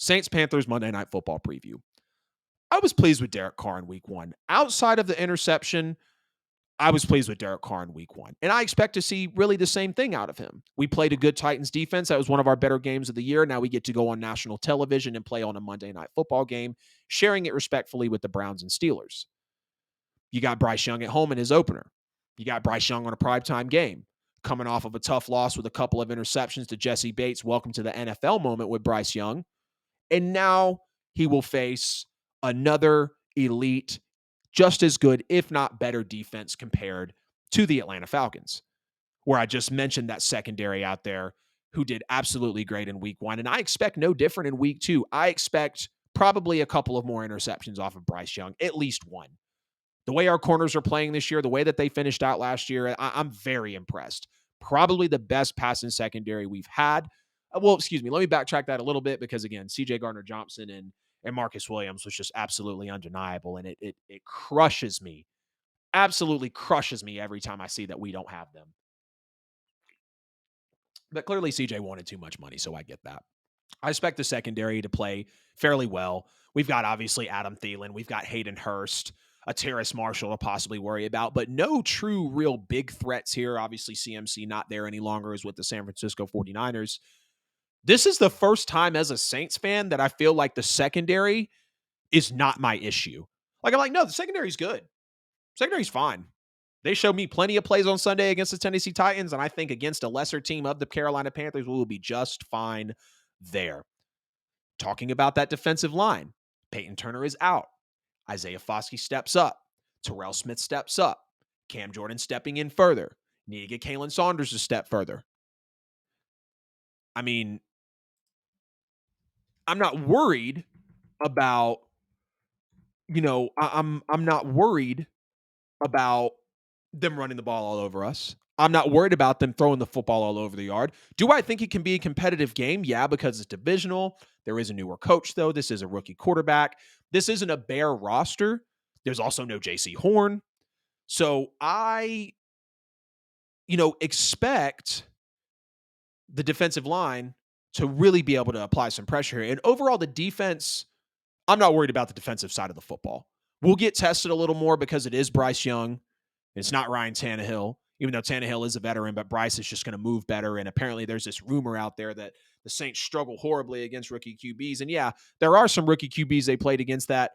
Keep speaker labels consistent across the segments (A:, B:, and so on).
A: Saints-Panthers Monday Night Football preview. I was pleased with Derek Carr in week one. Outside of the interception, I was pleased with Derek Carr in week one. And I expect to see really the same thing out of him. We played a good Titans defense. That was one of our better games of the year. Now we get to go on national television and play on a Monday Night Football game, sharing it respectfully with the Browns and Steelers. You got Bryce Young at home in his opener. You got Bryce Young on a primetime game, coming off of a tough loss with a couple of interceptions to Jesse Bates. Welcome to the NFL moment with Bryce Young. And now he will face another elite, just as good, if not better, defense compared to the Atlanta Falcons, where I just mentioned that secondary out there who did absolutely great in week one. And I expect no different in week two. I expect probably a couple of more interceptions off of Bryce Young, at least one. The way our corners are playing this year, the way that they finished out last year, I'm very impressed. Probably the best passing secondary we've had. Well, excuse me. Let me backtrack that a little bit because, again, C.J. Gardner-Johnson and Marcus Williams was just absolutely undeniable, and it crushes me, absolutely crushes me every time I see that we don't have them. But clearly CJ wanted too much money, so I get that. I expect the secondary to play fairly well. We've got, obviously, Adam Thielen. We've got Hayden Hurst, a Terrace Marshall to possibly worry about, but no true real big threats here. Obviously, CMC not there any longer is with the San Francisco 49ers. This is the first time as a Saints fan that I feel like the secondary is not my issue. Like, I'm like, no, the secondary's good. Secondary's fine. They showed me plenty of plays on Sunday against the Tennessee Titans, and I think against a lesser team of the Carolina Panthers, we will be just fine there. Talking about that defensive line, Peyton Turner is out. Isaiah Foskey steps up. Terrell Smith steps up. Cam Jordan stepping in further. Need to get Kalen Saunders a step further. I mean, I'm not worried about, I'm not worried about them running the ball all over us. I'm not worried about them throwing the football all over the yard. Do I think it can be a competitive game? Yeah, because it's divisional. There is a newer coach, though. This is a rookie quarterback. This isn't a bare roster. There's also no JC Horn. So I, expect the defensive line to really be able to apply some pressure here. And overall, the defense, I'm not worried about the defensive side of the football. We'll get tested a little more because it is Bryce Young. It's not Ryan Tannehill, even though Tannehill is a veteran, but Bryce is just going to move better. And apparently there's this rumor out there that the Saints struggle horribly against rookie QBs. And yeah, there are some rookie QBs they played against that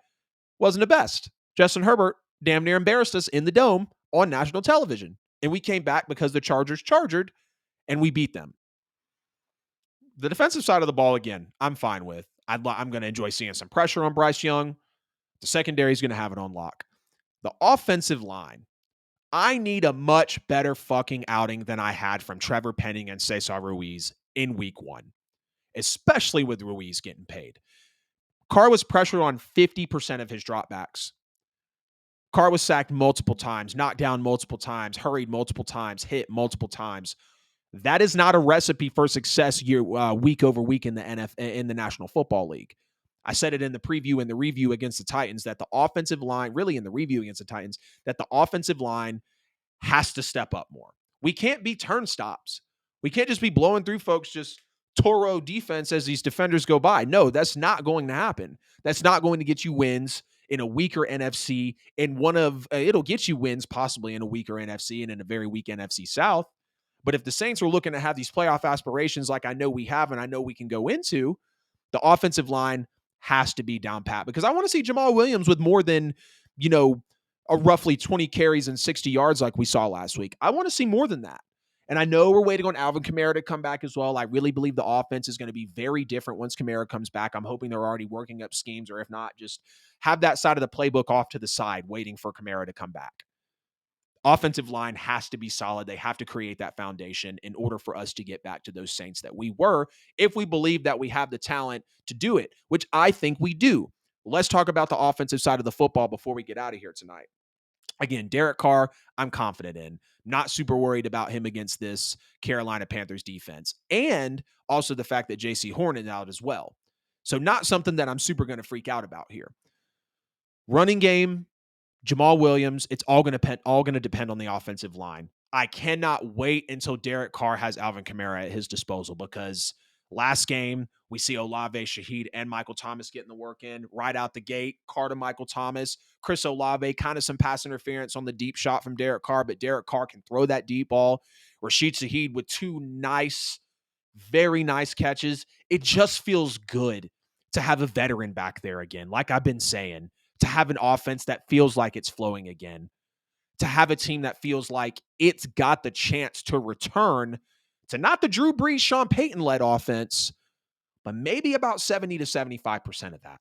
A: wasn't the best. Justin Herbert damn near embarrassed us in the Dome on national television. And we came back because the Chargers chargered and we beat them. The defensive side of the ball, again, I'm fine with. I'm going to enjoy seeing some pressure on Bryce Young. The secondary is going to have it on lock. The offensive line, I need a much better fucking outing than I had from Trevor Penning and Cesar Ruiz in week one, especially with Ruiz getting paid. Carr was pressured on 50% of his dropbacks. Carr was sacked multiple times, knocked down multiple times, hurried multiple times, hit multiple times. That is not a recipe for success week over week in the in the National Football League. I said it in the preview and the review against the Titans that the offensive line, really in the review against the Titans, that the offensive line has to step up more. We can't be turnstops. We can't just be blowing through folks just Toro defense as these defenders go by. No, that's not going to happen. That's not going to get you wins in a weaker NFC. It'll get you wins possibly in a weaker NFC and in a very weak NFC South. But if the Saints are looking to have these playoff aspirations like I know we have and I know we can go into, the offensive line has to be down pat because I want to see Jamal Williams with more than, a roughly 20 carries and 60 yards like we saw last week. I want to see more than that. And I know we're waiting on Alvin Kamara to come back as well. I really believe the offense is going to be very different once Kamara comes back. I'm hoping they're already working up schemes, or if not, just have that side of the playbook off to the side waiting for Kamara to come back. Offensive line has to be solid. They have to create that foundation in order for us to get back to those Saints that we were, if we believe that we have the talent to do it, which I think we do. Let's talk about the offensive side of the football before we get out of here tonight. Again, Derek Carr, I'm confident in. Not super worried about him against this Carolina Panthers defense. And also the fact that JC Horn is out as well. So not something that I'm super going to freak out about here. Running game, Jamal Williams, it's all going to depend on the offensive line. I cannot wait until Derek Carr has Alvin Kamara at his disposal because Last game, we see Olave, Shaheed, and Michael Thomas getting the work in right out the gate. Carr to Michael Thomas, Chris Olave, kind of some pass interference on the deep shot from Derek Carr, but Derek Carr can throw that deep ball. Rashid Shaheed with two nice, very nice catches. It just feels good to have a veteran back there again, like I've been saying, to have an offense that feels like it's flowing again, to have a team that feels like it's got the chance to return to not the Drew Brees, Sean Payton led offense, but maybe about 70 to 75% of that,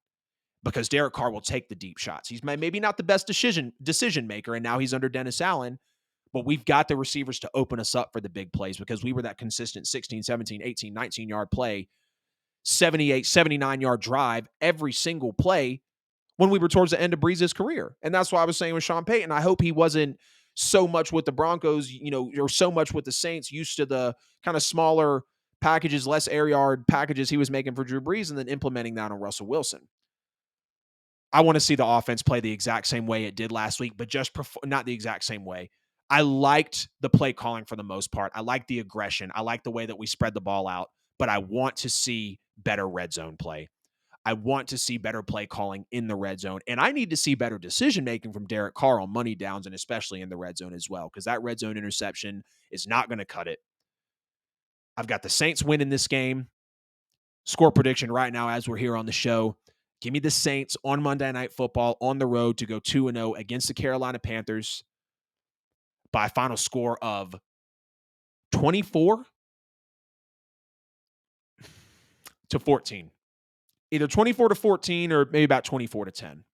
A: because Derek Carr will take the deep shots. He's maybe not the best decision maker, and now he's under Dennis Allen, but we've got the receivers to open us up for the big plays because we were that consistent 16, 17, 18, 19-yard play, 78, 79-yard drive every single play when we were towards the end of Breeze's career. And that's why I was saying with Sean Payton, I hope he wasn't so much with the Broncos, or so much with the Saints, used to the kind of smaller packages, less air yard packages he was making for Drew Brees, and then implementing that on Russell Wilson. I want to see the offense play the exact same way it did last week, but just not the exact same way. I liked the play calling for the most part. I like the aggression. I like the way that we spread the ball out, but I want to see better red zone play. I want to see better play calling in the red zone. And I need to see better decision making from Derek Carr on money downs, and especially in the red zone as well, because that red zone interception is not going to cut it. I've got the Saints winning this game. Score prediction right now as we're here on the show. Give me the Saints on Monday Night Football on the road to go 2-0 against the Carolina Panthers by a final score of 24 to 14. Either 24 to 14 or maybe about 24 to 10.